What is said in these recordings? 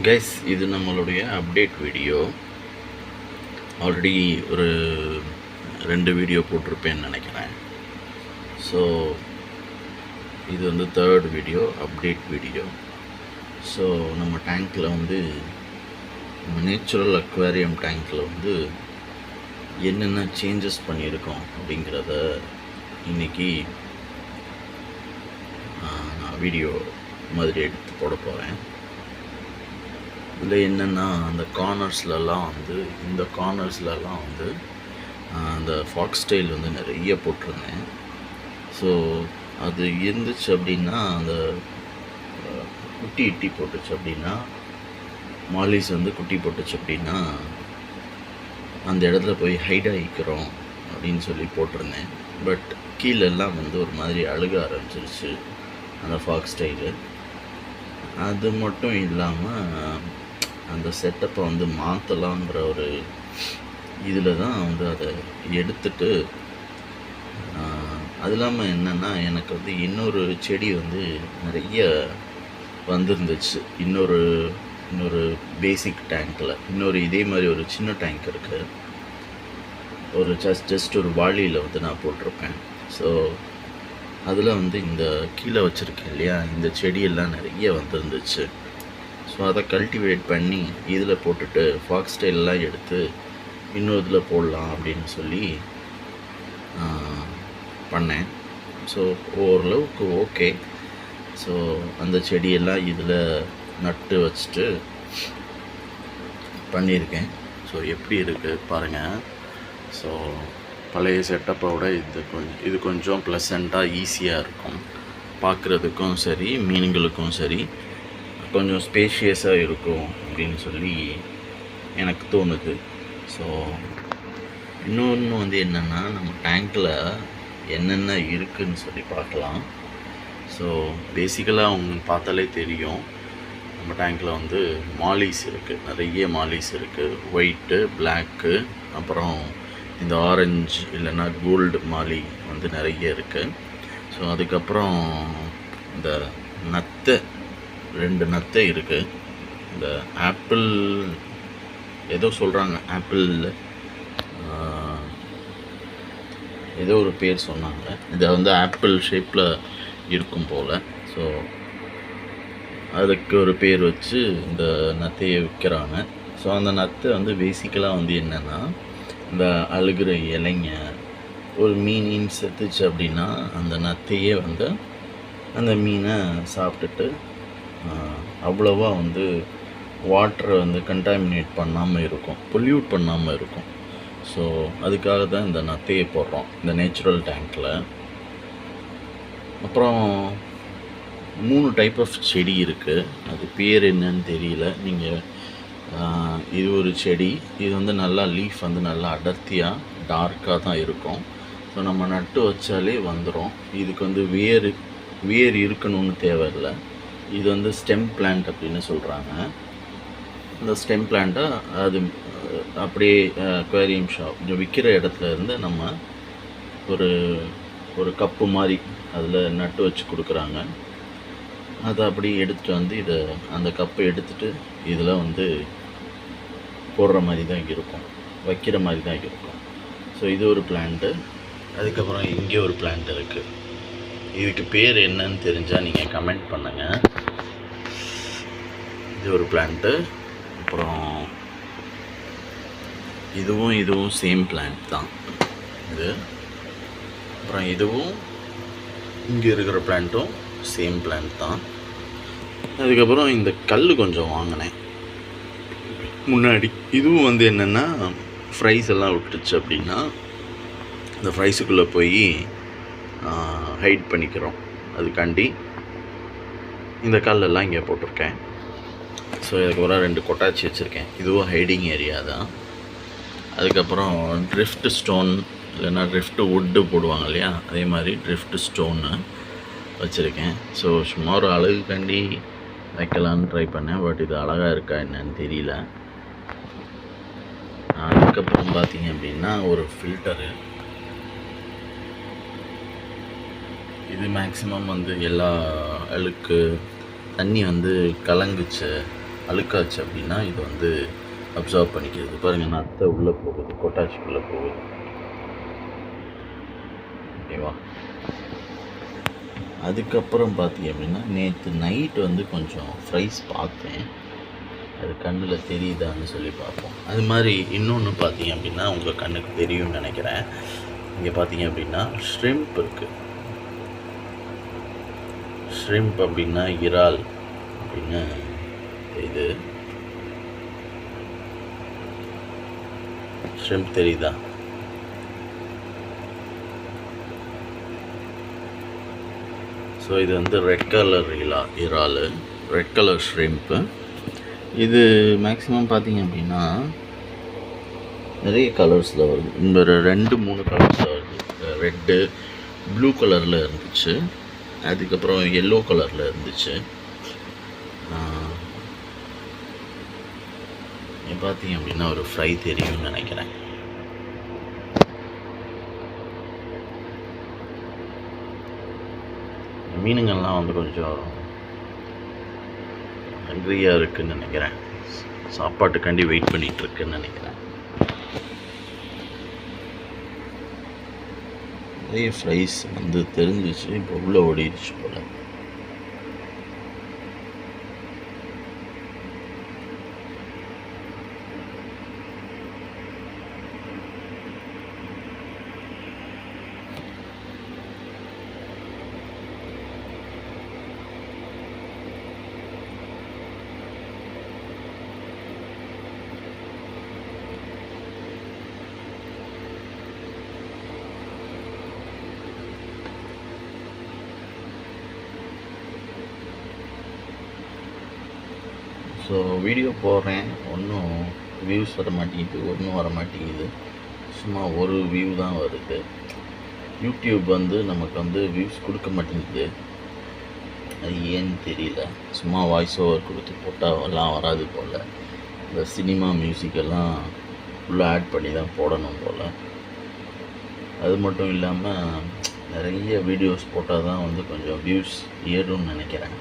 Guys, இது நம்மளுடைய update video. Already ஒரு 2 வீடியோ போட்டிருப்பேன்னு நினைக்கிறேன். ஸோ இது வந்து 3rd video, update video. So நம்ம டேங்க்கில் வந்து நேச்சுரல் அக்வேரியம் டேங்க்கில் வந்து என்னென்ன சேஞ்சஸ் பண்ணியிருக்கோம் அப்படிங்கிறத இன்றைக்கி நான் வீடியோ மாதிரி எடுத்து போட போகிறேன். இதில் என்னென்னா, அந்த கார்னர்ஸ்லலாம் வந்து இந்த கார்னர்ஸ்லலாம் வந்து அந்த ஃபாக்ஸ் டெயில் வந்து நிறைய போட்டிருந்தேன். ஸோ அது இருந்துச்சு அப்படின்னா, அந்த குட்டி இட்டி போட்டுச்சு அப்படின்னா, மாலிஸ் வந்து குட்டி போட்டுச்சு அப்படின்னா அந்த இடத்துல போய் ஹைட் ஆகிக்கிறோம் அப்படின்னு சொல்லி போட்டிருந்தேன். பட் கீழெல்லாம் வந்து ஒரு மாதிரி அழுக ஆரம்பிச்சிருச்சு அந்த ஃபாக்ஸ் டெயிலு. அது மட்டும் இல்லாமல் அந்த செட்டப்பை வந்து மாற்றலாங்கிற ஒரு இதில் தான் வந்து அதை எடுத்துட்டு, அது இல்லாமல் என்னென்னா, எனக்கு வந்து இன்னொரு செடி வந்து நிறைய வந்துருந்துச்சு. இன்னொரு பேசிக் டேங்க்கில் இன்னொரு இதே மாதிரி ஒரு சின்ன டேங்க் இருக்குது. ஒரு ஜஸ்ட் ஒரு வாளியில் வந்து நான் போட்டிருப்பேன். ஸோ அதில் வந்து இந்த கீழே வச்சுருக்கேன் இல்லையா, இந்த செடியெல்லாம் நிறைய வந்துருந்துச்சு. ஸோ அதை கல்டிவேட் பண்ணி இதில் போட்டுட்டு ஃபாக்ஸ் டெயிலெலாம் எடுத்து இன்னொரு இதில் போடலாம் அப்படின்னு சொல்லி பண்ணேன். ஸோ ஓரளவுக்கு ஓகே. ஸோ அந்த செடியெல்லாம் இதில் நட்டு வச்சுட்டு பண்ணியிருக்கேன். ஸோ எப்படி இருக்குது பாருங்கள். ஸோ பழைய செட்டப்போட இது கொஞ்சம் ப்ளசண்ட்டாக ஈஸியாக இருக்கும் பார்க்குறதுக்கும் சரி, மீன்களுக்கும் சரி, கொஞ்சம் ஸ்பேஷியஸாக இருக்கும் அப்படின்னு சொல்லி எனக்கு தோணுது. ஸோ இன்னொன்று வந்து என்னென்னா, நம்ம டேங்க்கில் என்னென்ன இருக்குதுன்னு சொல்லி பார்க்கலாம். ஸோ பேசிக்கலாக அவங்க பார்த்தாலே தெரியும், நம்ம டேங்க்கில் வந்து மாலிஸ் இருக்குது, நிறைய மாலிஸ் இருக்குது. ஒயிட்டு, பிளாக்கு, அப்புறம் இந்த ஆரஞ்சு இல்லைன்னா கோல்டு மாலி வந்து நிறைய இருக்குது. ஸோ அதுக்கப்புறம் இந்த நத்தை 2 நத்தை இருக்குது. இந்த ஆப்பிள் ஏதோ சொல்கிறாங்க, ஆப்பிள் ஏதோ ஒரு பேர் சொன்னாங்க. இதை வந்து ஆப்பிள் ஷேப்பில் இருக்கும் போல். ஸோ அதுக்கு ஒரு பேர் வச்சு இந்த நத்தையை விற்கிறாங்க. ஸோ அந்த நத்தை வந்து பேசிக்கலாக வந்து என்னென்னா, இந்த அழுகிற இலைங்க ஒரு மீன் செத்துச்சு அப்படின்னா அந்த நத்தையே வந்து அந்த மீனை சாப்பிட்டுட்டு அவ்வளோவா வந்து வாட்டரை வந்து கண்டாமினேட் பண்ணாமல் இருக்கும், பொல்யூட் பண்ணாமல் இருக்கும். ஸோ அதுக்காக தான் இந்த நத்தையை போடுறோம் இந்த நேச்சுரல் டேங்க்கில். அப்புறம் 3 டைப் ஆஃப் செடி இருக்குது. அது பேர் என்னன்னு தெரியல. நீங்கள் இது ஒரு செடி, இது வந்து நல்லா லீஃப் வந்து நல்லா அடர்த்தியாக டார்க்காக தான் இருக்கும். ஸோ நம்ம நட்டு வச்சாலே வந்துடும். இதுக்கு வந்து வேர் இருக்கணும்னு தேவையில்லை. இது வந்து ஸ்டெம் பிளான்ட் அப்படின்னு சொல்கிறாங்க. இந்த ஸ்டெம் பிளான்ட்டை அது அப்படியே அக்வேரியம் ஷாப் விற்கிற இடத்துல இருந்து நம்ம ஒரு கப்பு மாதிரி அதில் நட்டு வச்சு கொடுக்குறாங்க. அதை அப்படி எடுத்துகிட்டு வந்து அந்த கப்பை எடுத்துகிட்டு இதில் வந்து போடுற மாதிரி தான் இருக்கும், வைக்கிற மாதிரி தான் இருக்கும். ஸோ இது ஒரு பிளான்ட்டு. அதுக்கப்புறம் இங்கே ஒரு பிளான்ட் இருக்குது. இதுக்கு பேர் என்னன்னு தெரிஞ்சால் நீங்கள் கமெண்ட் பண்ணுங்கள். இது ஒரு பிளான்ட்டு. அப்புறம் இதுவும் சேம் பிளான்ட் தான் இது. அப்புறம் இதுவும் இங்கே இருக்கிற பிளான்ட்டும் சேம் பிளான்ட் தான். அதுக்கப்புறம் இந்த கல் கொஞ்சம் வாங்கினேன் முன்னாடி. இதுவும் வந்து என்னென்னா, ஃப்ரைஸ் எல்லாம் விட்டுருச்சு அப்படின்னா இந்த ஃப்ரைஸுக்குள்ளே போய் ஹைட் பண்ணிக்கிறோம். அதுக்காண்டி இந்த கல்லெல்லாம் இங்கே போட்டிருக்கேன். ஸோ இதுக்கப்புறம் 2 கொட்டாச்சி வச்சுருக்கேன். இதுவும் ஹைடிங் ஏரியா தான். அதுக்கப்புறம் ட்ரிஃப்ட் ஸ்டோன் இல்லைன்னா ட்ரிஃப்ட் வுட்டு போடுவாங்க இல்லையா, அதே மாதிரி ட்ரிஃப்ட் ஸ்டோன்னு வச்சுருக்கேன். ஸோ சும்மா ஒரு அழகுக்காண்டி வைக்கலான்னு ட்ரை பண்ணேன். பட் இது அழகாக இருக்கா என்னன்னு தெரியல. அதுக்கப்புறம் பார்த்தீங்க அப்படின்னா ஒரு ஃபில்டரு. இது மேக்ஸிமம் வந்து எல்லா அழுக்கு தண்ணி வந்து கலங்குச்சு அழுக்காச்சு அப்படின்னா இது வந்து அப்சர்வ் பண்ணிக்கிறது. பாருங்கள், நத்தை உள்ளே போகுது, கொட்டாச்சிக்குள்ளே போகுது. ஓகேவா? அதுக்கப்புறம் பார்த்தீங்க அப்படின்னா நேற்று நைட்டு வந்து கொஞ்சம் ஃப்ரைஸ் பார்த்தேன். அது கண்ணில் தெரியுதான்னு சொல்லி பார்ப்போம். அது மாதிரி இன்னொன்று பார்த்தீங்க அப்படின்னா உங்கள் கண்ணுக்கு தெரியும்னு நினைக்கிறேன். இங்கே பார்த்தீங்க அப்படின்னா ஷ்ரிம்ப் இருக்குது. ஷ்ரிம்ப் அப்படின்னா இறால் அப்படின்னு இது. ஷ்ரிம்ப் தெரியுதா? ஸோ இது வந்து ரெட் கலர் இறால், ரெட் கலர் ஷ்ரிம்ப்பு. இது மேக்ஸிமம் பார்த்தீங்க அப்படின்னா நிறைய கலர்ஸில் வருது. இந்த 2-3 கலர்ஸில் வருது. ரெட்டு, ப்ளூ கலரில் இருந்துச்சு, அதுக்கப்புறம் எல்லோ கலரில் இருந்துச்சு. பார்த்தீங்க அப்படின்னா ஒரு ஃப்ரை தெரியும்னு நினைக்கிறேன். மீனுங்கள்லாம் வந்து கொஞ்சம் ஹங்க்ரியாக இருக்குதுன்னு நினைக்கிறேன். சாப்பாட்டுக்காண்டி வெயிட் பண்ணிகிட்ருக்குன்னு நினைக்கிறேன். நிறைய ஃப்ரைஸ் வந்து தெரிஞ்சிச்சு, இப்போ உள்ளே ஓடிடுச்சு போல். ஸோ வீடியோ போடுறேன், ஒன்றும் வியூஸ் வர மாட்டேங்குது, ஒன்றும் வர மாட்டேங்குது. சும்மா ஒரு வியூ தான் வருது. யூடியூப் வந்து நமக்கு வந்து வியூஸ் கொடுக்க மாட்டேங்குது. அது ஏன்னு தெரியல. சும்மா வாய்ஸ் ஓவர் கொடுத்து போட்டால் எல்லாம் வராது போல். இந்த சினிமா மியூசிக்கெல்லாம் உள்ளே ஆட் பண்ணி தான் போடணும் போல். அது மட்டும் இல்லாமல் நிறைய வீடியோஸ் போட்டால் தான் வந்து கொஞ்சம் வியூஸ் ஏறும்னு நினைக்கிறேன்.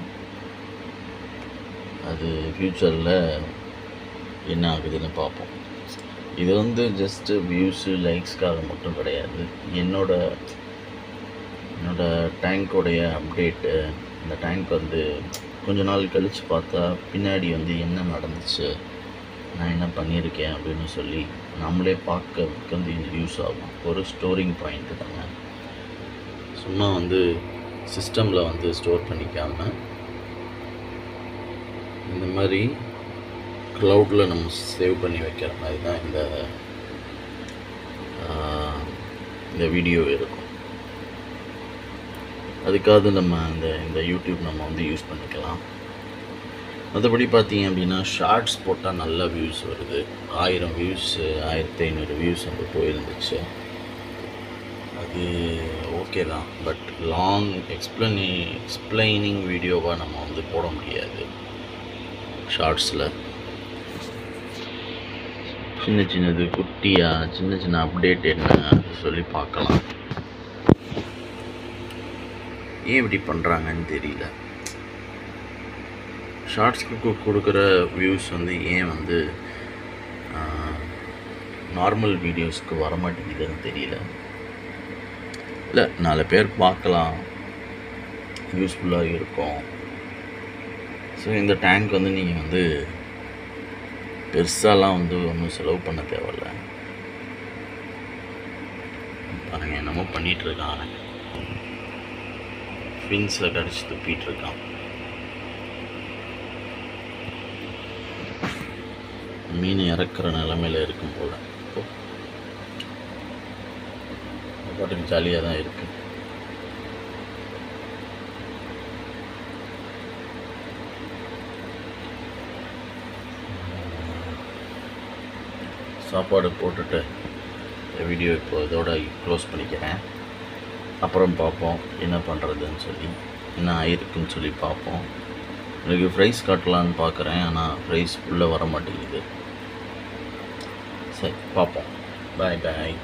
அது ஃப்யூச்சரில் என்ன ஆகுதுன்னு பார்ப்போம். இது வந்து ஜஸ்ட்டு வியூஸு, லைக்ஸ்க்காக மட்டும் கிடையாது. என்னோடய டேங்க்கோடைய அப்டேட்டு. இந்த டேங்க் வந்து கொஞ்ச நாள் கழித்து பார்த்தா பின்னாடி வந்து என்ன நடந்துச்சு, நான் என்ன பண்ணியிருக்கேன் அப்படின்னு சொல்லி நம்மளே பார்க்கறதுக்கு வந்து இது யூஸ் ஆகும். ஒரு ஸ்டோரிங் பாயிண்ட்டு தாங்க. சும்மா வந்து சிஸ்டமில் வந்து ஸ்டோர் பண்ணிக்காமல் இந்த மாதிரி க்ளவுடில் நம்ம சேவ் பண்ணி வைக்கிற மாதிரி தான் இந்த வீடியோ இருக்கும். அதுக்காக நம்ம இந்த யூடியூப் நம்ம வந்து யூஸ் பண்ணிக்கலாம். மற்றபடி பார்த்தீங்க அப்படின்னா ஷார்ட்ஸ் போட்டால் நல்ல வியூஸ் வருது. 1000 வியூஸ், 1500 வியூஸ் வந்து போயிருந்துச்சு. அது ஓகே தான். பட் லாங் எக்ஸ்பிளைனிங் வீடியோவாக நம்ம வந்து போட முடியாது. ஷார்ட்ஸில் சின்னது குட்டியாக சின்ன அப்டேட் என்ன சொல்லி பார்க்கலாம். ஏன் இப்படி பண்ணுறாங்கன்னு தெரியல. ஷார்ட்ஸ்க்கு கொடுக்குற வியூஸ் வந்து ஏன் வந்து நார்மல் வீடியோஸ்க்கு வரமாட்டேங்குதுன்னு தெரியல. இல்லை, 4 பேர் பார்க்கலாம், யூஸ்ஃபுல்லாக இருக்கும். ஸோ இந்த டேங்க் வந்து நீங்கள் வந்து பெருசாலாம் வந்து ஒன்றும் செலவு பண்ண தேவையில்ல. பாருங்கள், என்னமோ பண்ணிகிட்ருக்கான். ஃபின்ஸை கடிச்சு துப்பிகிட்ருக்கான். மீன் இறக்குற நிலமையில் இருக்கும் போல். பாட்டுக்கு ஜாலியாக தான் இருக்குது. சாப்பாடு போட்டுட்டு வீடியோ இப்போ இதோட க்ளோஸ் பண்ணிக்கிறேன். அப்புறம் பார்ப்போம் என்ன பண்ணுறதுன்னு சொல்லி, என்ன ஆயிருக்குன்னு சொல்லி பார்ப்போம். எனக்கு ப்ரைஸ் காட்டலான்னு பார்க்குறேன், ஆனால் ப்ரைஸ் உள்ளே வர மாட்டேங்குது. சரி, பார்ப்போம். பாய்.